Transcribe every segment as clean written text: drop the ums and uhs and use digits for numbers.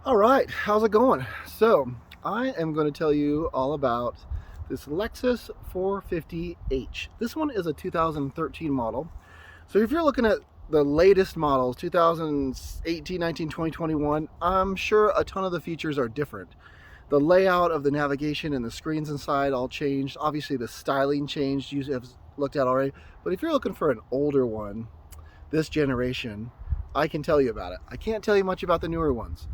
All right, how's it going? So, I am going to tell you all about this Lexus 450H. This one is a 2013 model. So, if you're looking at the latest models, 2018, 19, 20, 21, I'm sure a ton of the features are different. The layout of the navigation and the screens inside all changed. Obviously, the styling changed, you have looked at already. But if you're looking for an older one, this generation, I can tell you about it. I can't tell you much about the newer ones.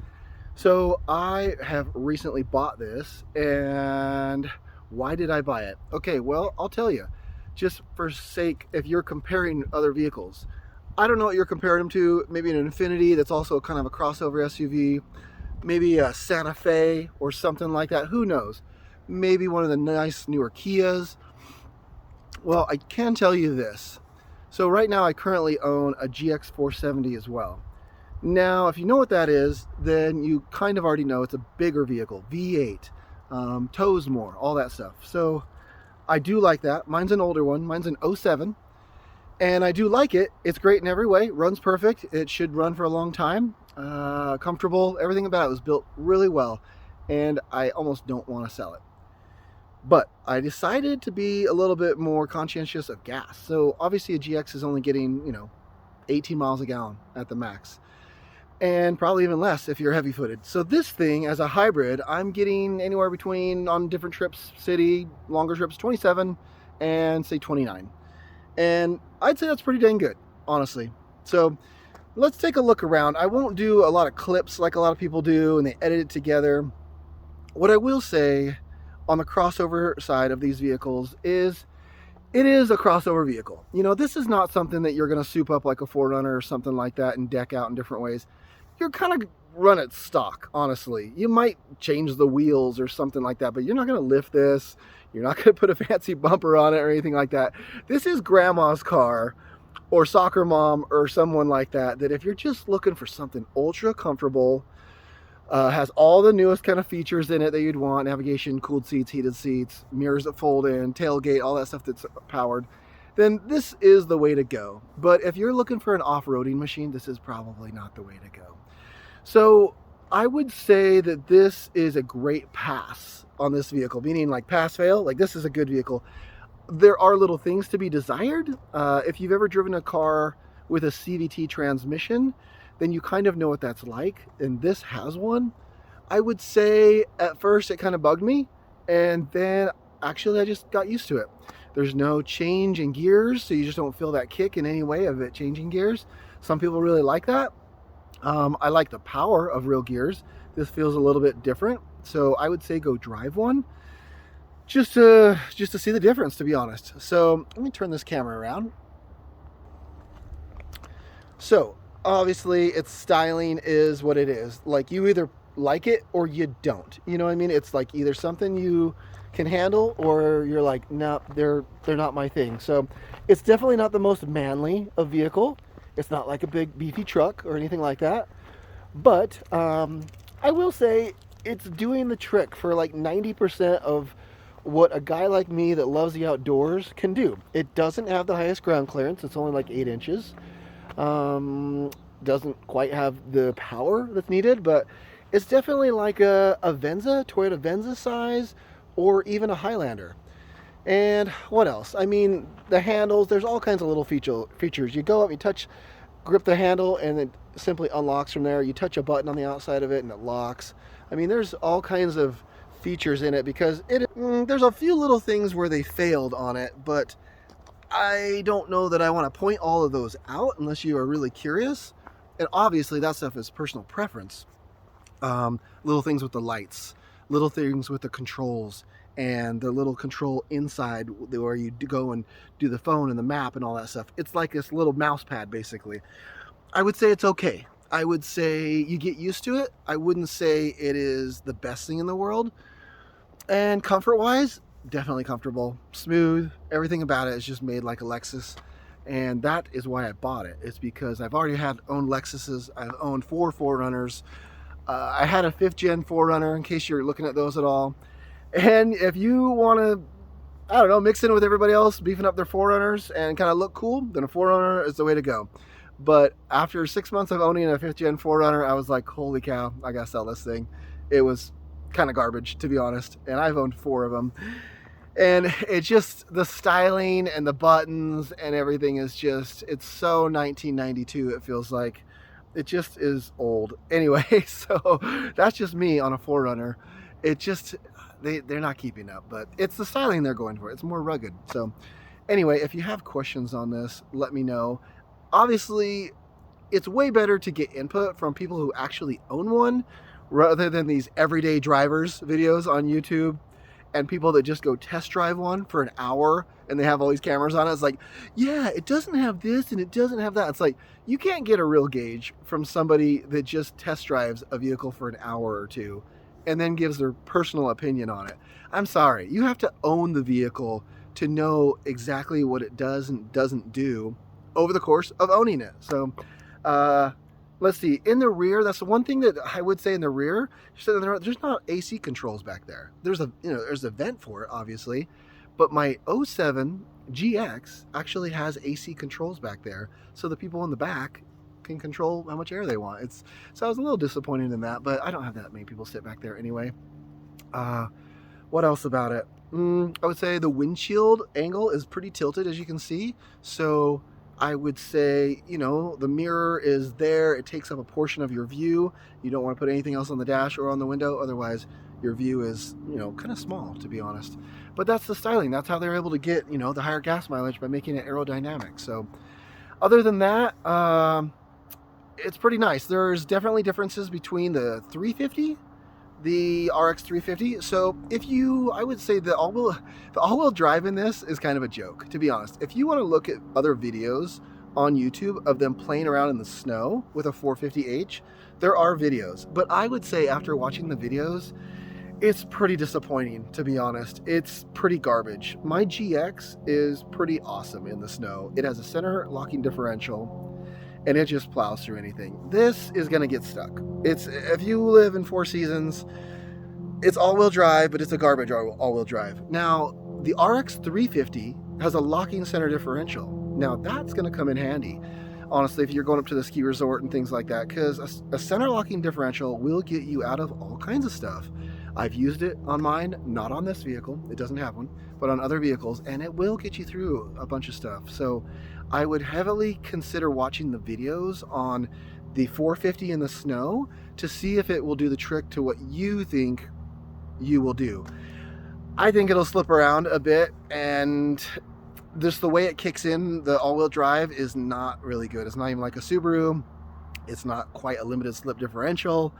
So I have recently bought this, and why did I buy it? Okay, well, I'll tell you. Just for sake, if you're comparing other vehicles, I don't know what you're comparing them to. Maybe an Infiniti that's also kind of a crossover SUV, maybe a Santa Fe or something like that. Who knows? Maybe one of the nice newer Kias. Well, I can tell you this. So right now I currently own a GX470 as well. Now, if you know what that is, then you kind of already know it's a bigger vehicle, V8, tows more, all that stuff. So I do like that. Mine's an older one. Mine's an '07, and I do like it. It's great in every way. Runs perfect. It should run for a long time. Comfortable. Everything about it was built really well, and I almost don't want to sell it. But I decided to be a little bit more conscientious of gas. So obviously a GX is only getting, 18 miles a gallon at the max, and probably even less if you're heavy footed. So this thing as a hybrid, I'm getting anywhere between, on different trips, city, longer trips, 27 and say 29. And I'd say that's pretty dang good, honestly. So let's take a look around. I won't do a lot of clips like a lot of people do and they edit it together. What I will say on the crossover side of these vehicles is it is a crossover vehicle. This is not something that you're going to soup up like a 4Runner or something like that and deck out in different ways. You're kind of run it stock, honestly. You might change the wheels or something like that, but you're not going to lift this. You're not going to put a fancy bumper on it or anything like that. This is grandma's car or soccer mom or someone like that, that if you're just looking for something ultra comfortable, has all the newest kind of features in it that you'd want: navigation, cooled seats, heated seats, mirrors that fold in, tailgate, all that stuff that's powered, then this is the way to go. But if you're looking for an off-roading machine, this is probably not the way to go. So I would say that this is a great pass on this vehicle, meaning like pass fail, like this is a good vehicle. There are little things to be desired. If you've ever driven a car with a CVT transmission, then you kind of know what that's like, and this has one. I would say at first it kind of bugged me, and then actually I just got used to it. There's no change in gears, so you just don't feel that kick in any way of it changing gears. Some people really like that. I like the power of real gears. This feels a little bit different, so I would say go drive one just to see the difference, to be honest. So let me turn this camera around. So obviously its styling is what it is. Like, you either like it or you don't. You know what I mean? It's like either something you can handle or you're like, no, they're not my thing. So it's definitely not the most manly of vehicle. It's not like a big beefy truck or anything like that. But I will say it's doing the trick for like 90% of what a guy like me that loves the outdoors can do. It doesn't have the highest ground clearance. It's only like 8 inches. Doesn't quite have the power that's needed, but it's definitely like a Venza, Toyota Venza size, or even a Highlander. And what else? I mean, the handles, there's all kinds of little features. You go up, you touch, grip the handle, and it simply unlocks from there. You touch a button on the outside of it and it locks. I mean, there's all kinds of features in it because there's a few little things where they failed on it, but I don't know that I want to point all of those out unless you are really curious. And obviously that stuff is personal preference. Little things with the lights, little things with the controls, and the little control inside where you go and do the phone and the map and all that stuff. It's like this little mouse pad, basically. I would say it's okay. I would say you get used to it. I wouldn't say it is the best thing in the world. And comfort-wise, definitely comfortable, smooth. Everything about it is just made like a Lexus, and that is why I bought it. It's because I've already owned Lexuses. I've owned 4 4Runners. I had a 5th gen 4Runner, in case you're looking at those at all. And if you want to, I don't know, mix in with everybody else beefing up their 4Runners and kind of look cool, then a 4Runner is the way to go. But after 6 months of owning a 5th gen 4Runner, I was like, holy cow, I gotta sell this thing. It was kind of garbage, to be honest, and I've owned 4 of them. And it's just the styling and the buttons and everything is just, it's so 1992, it feels like. It just is old. Anyway, so that's just me on a 4Runner. It just, they're not keeping up, but it's the styling they're going for. It's more rugged. So anyway, if you have questions on this, let me know. Obviously, it's way better to get input from people who actually own one rather than these everyday drivers videos on YouTube and people that just go test drive one for an hour and they have all these cameras on it. It's like, yeah, it doesn't have this and it doesn't have that. It's like, you can't get a real gauge from somebody that just test drives a vehicle for an hour or two and then gives their personal opinion on it. I'm sorry, you have to own the vehicle to know exactly what it does and doesn't do over the course of owning it. So let's see, in the rear, that's the one thing that I would say in the rear, there's not AC controls back there. There's a, there's a vent for it, obviously, but my 07 GX actually has AC controls back there, so the people in the back can control how much air they want. So I was a little disappointed in that, but I don't have that many people sit back there anyway. What else about it? I would say the windshield angle is pretty tilted, as you can see. So I would say, the mirror is there. It takes up a portion of your view. You don't want to put anything else on the dash or on the window. Otherwise, your view is, kind of small, to be honest. But that's the styling. That's how they're able to get, the higher gas mileage by making it aerodynamic. So other than that, it's pretty nice. There's definitely differences between the 350, the RX450. So I would say the all-wheel drive in this is kind of a joke, to be honest. If you want to look at other videos on YouTube of them playing around in the snow with a 450H, there are videos. But I would say after watching the videos, it's pretty disappointing, to be honest. It's pretty garbage. My GX is pretty awesome in the snow. It has a center locking differential, and it just plows through anything. This is gonna get stuck. If you live in Four Seasons, it's all-wheel drive, but it's a garbage all-wheel drive. Now, the RX450 has a locking center differential. Now, that's gonna come in handy, honestly, if you're going up to the ski resort and things like that, because a center locking differential will get you out of all kinds of stuff. I've used it on mine, not on this vehicle, it doesn't have one, but on other vehicles, and it will get you through a bunch of stuff. So I would heavily consider watching the videos on the 450 in the snow to see if it will do the trick to what you think you will do. I think it'll slip around a bit, and just the way it kicks in, the all-wheel drive is not really good. It's not even like a Subaru. It's not quite a limited slip differential.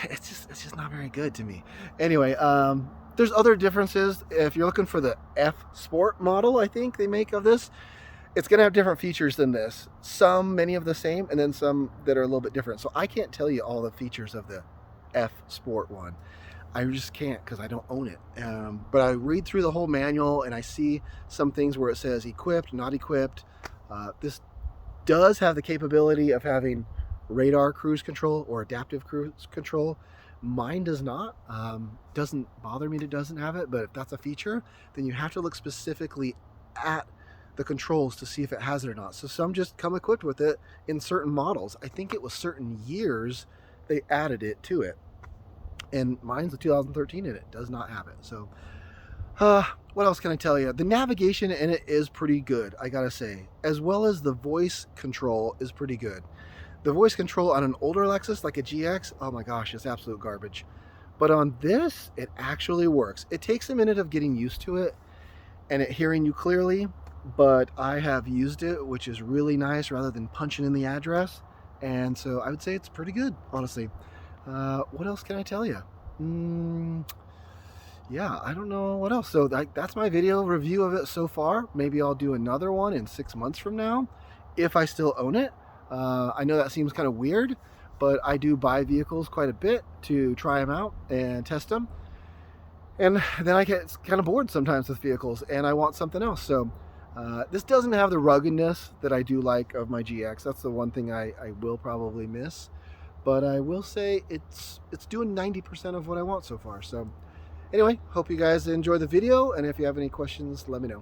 It's just not very good to me. Anyway, there's other differences. If you're looking for the F Sport model, I think they make of this, it's going to have different features than this. Many of the same, and then some that are a little bit different. So I can't tell you all the features of the F Sport one. I just can't because I don't own it. But I read through the whole manual and I see some things where it says equipped, not equipped. This does have the capability of having radar cruise control or adaptive cruise control. Mine does not. Doesn't bother me that it doesn't have it, but if that's a feature, then you have to look specifically at the controls to see if it has it or not. So some just come equipped with it in certain models. I think it was certain years they added it to it. And mine's a 2013 and it does not have it. So what else can I tell you? The navigation in it is pretty good, I gotta say, as well as the voice control is pretty good. The voice control on an older Lexus, like a GX, oh my gosh, it's absolute garbage. But on this, it actually works. It takes a minute of getting used to it and it hearing you clearly, but I have used it, which is really nice rather than punching in the address. And so I would say it's pretty good, honestly. What else can I tell you? Yeah, I don't know what else. So that's my video review of it so far. Maybe I'll do another one in 6 months from now, if I still own it. I know that seems kind of weird, but I do buy vehicles quite a bit to try them out and test them. And then I get kind of bored sometimes with vehicles and I want something else. So this doesn't have the ruggedness that I do like of my GX. That's the one thing I will probably miss. But I will say it's doing 90% of what I want so far. So anyway, hope you guys enjoy the video. And if you have any questions, let me know.